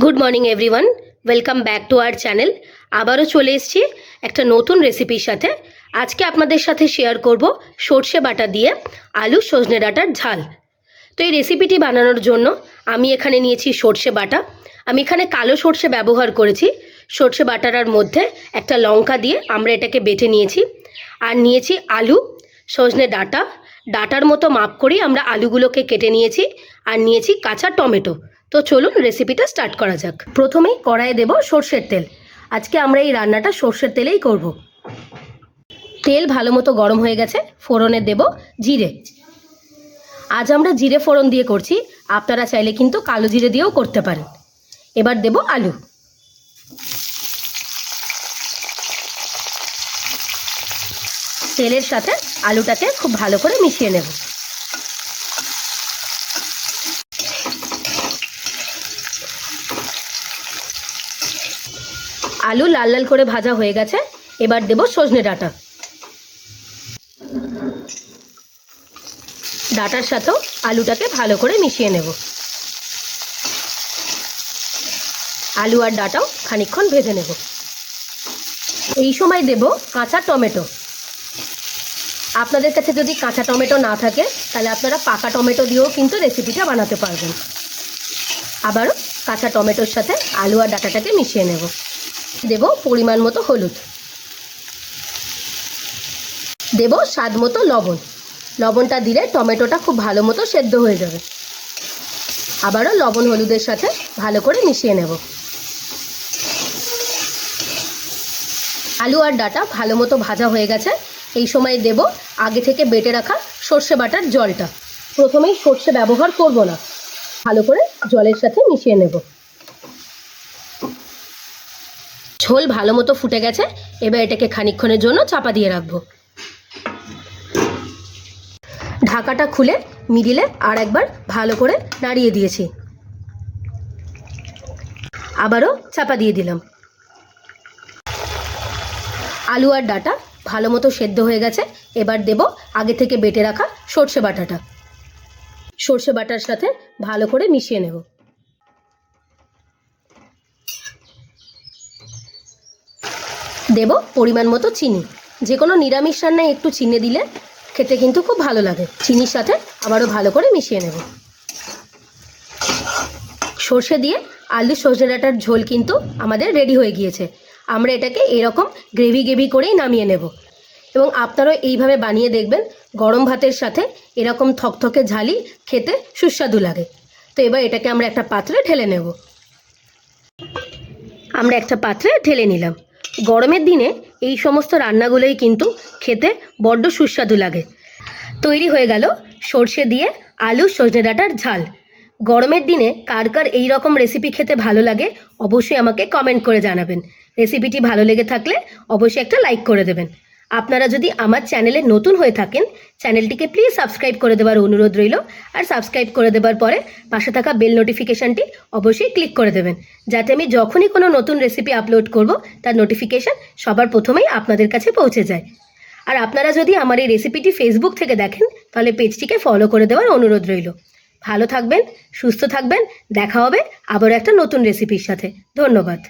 Good morning everyone, welcome back to our channel. আবারও চলে এসেছি একটা নতুন রেসিপির সাথে। আজকে আপনাদের সাথে শেয়ার করব সর্ষে বাটা দিয়ে আলু সজনে ডাঁটার ঝাল। তো এই রেসিপিটি বানানোর জন্য আমি এখানে নিয়েছি সর্ষে বাটা। আমি এখানে কালো সর্ষে ব্যবহার করেছি। সর্ষে বাটার মধ্যে একটা লঙ্কা দিয়ে আমরা এটাকে বেটে নিয়েছি। আর নিয়েছি আলু, সজনে ডাঁটার মতো মাপ করেই আমরা আলুগুলোকে কেটে নিয়েছি। আর নিয়েছি কাঁচা টমেটো। তো চলুন রেসিপিটা স্টার্ট করা যাক। প্রথমেই কড়াইয়ে দেব সর্ষের তেল। আজকে আমরা এই রান্নাটা সর্ষের তেলেই করব। তেল ভালো মতো গরম হয়ে গেছে, ফোড়নে দেব জিরে। আজ আমরা জিরে ফোড়ন দিয়ে করছি, আপনারা চাইলে কিন্তু কালো জিরে দিয়েও করতে পারেন। এবার দেব আলু। তেলের সাথে আলুটাকে খুব ভালো করে মিশিয়ে নেব। আলু লাল লাল করে ভাজা হয়ে গেছে। এবার দেব সজনে ডাঁটার সাথেও আলুটাকে ভালো করে মিশিয়ে নেব। আলু আর ডাঁটাও খানিকক্ষণ ভেজে নেব। এই সময় দেব কাঁচা টমেটো। আপনাদের কাছে যদি কাঁচা টমেটো না থাকে তাহলে আপনারা পাকা টমেটো দিয়েও কিন্তু রেসিপিটা বানাতে পারবেন। আবারও কাঁচা টমেটোর সাথে আলু আর ডাঁটাটাকে মিশিয়ে নেব। দেব পরিমাণ মতো হলুদ, দেব স্বাদ মতো লবণ। লবণটা দিলে টমেটোটা খুব ভালো মতো সেদ্ধ হয়ে যাবে। আবারও লবণ হলুদের সাথে ভালো করে মিশিয়ে নেব। আলু আর ডাঁটা ভালো মতো ভাজা হয়ে গেছে। এই সময় দেব আগে থেকে বেটে রাখা সর্ষে বাটার জলটা। প্রথমেই সর্ষে ব্যবহার করব না, ভালো করে জলের সাথে মিশিয়ে নেব। ঝোল ভালো মতো ফুটে গেছে। এবার এটাকে খানিকক্ষণের জন্য চাপা দিয়ে রাখবো। ঢাকাটা খুলে মিডিলে আর একবার ভালো করে নাড়িয়ে দিয়েছি। আবারও চাপা দিয়ে দিলাম। আলু আর ডাঁটা ভালো মতো সেদ্ধ হয়ে গেছে। এবার দেব আগে থেকে বেটে রাখা সর্ষে বাটাটা। সর্ষে বাটার সাথে ভালো করে মিশিয়ে নেব। দেব পরিমাণ মতো চিনি। যে কোনো নিরামিষ রান্নায় একটু চিনি দিলে খেতে কিন্তু খুব ভালো লাগে। চিনির সাথে আবারও ভালো করে মিশিয়ে নেব। সর্ষে দিয়ে আলু সজনে ডাঁটার ঝোল কিন্তু আমাদের রেডি হয়ে গিয়েছে। আমরা এটাকে এরকম গ্রেভি করেই নামিয়ে নেব। এবং আপনারাও এইভাবে বানিয়ে দেখবেন, গরম ভাতের সাথে এরকম থকথকে ঝালি খেতে সুস্বাদু লাগে। তো এবার এটাকে আমরা একটা পাত্রে ঢেলে নেব। আমরা একটা পাত্রে ঢেলে নিলাম। গরমের দিনে এই সমস্ত রান্নাগুলোই কিন্তু খেতে বড্ড সুস্বাদু লাগে। তৈরি হয়ে গেল সর্ষে দিয়ে আলু সজনে ডাঁটার ঝাল। গরমের দিনে কার কার এই রকম রেসিপি খেতে ভালো লাগে অবশ্যই আমাকে কমেন্ট করে জানাবেন। রেসিপিটি ভালো লেগে থাকলে অবশ্যই একটা লাইক করে দেবেন। আপনারা যদি আমার চ্যানেলে নতুন হয়ে থাকেন, চ্যানেলটিকে প্লিজ সাবস্ক্রাইব করে দেওয়ার অনুরোধ রইল। আর সাবস্ক্রাইব করে দেওয়ার পরে পাশে থাকা বেল নোটিফিকেশানটি অবশ্যই ক্লিক করে দেবেন, যাতে আমি যখনই কোনো নতুন রেসিপি আপলোড করব তার নোটিফিকেশান সবার প্রথমেই আপনাদের কাছে পৌঁছে যায়। আর আপনারা যদি আমার এই রেসিপিটি ফেসবুক থেকে দেখেন তাহলে পেজটিকে ফলো করে দেওয়ার অনুরোধ রইল। ভালো থাকবেন, সুস্থ থাকবেন। দেখা হবে আবার একটা নতুন রেসিপির সাথে। ধন্যবাদ।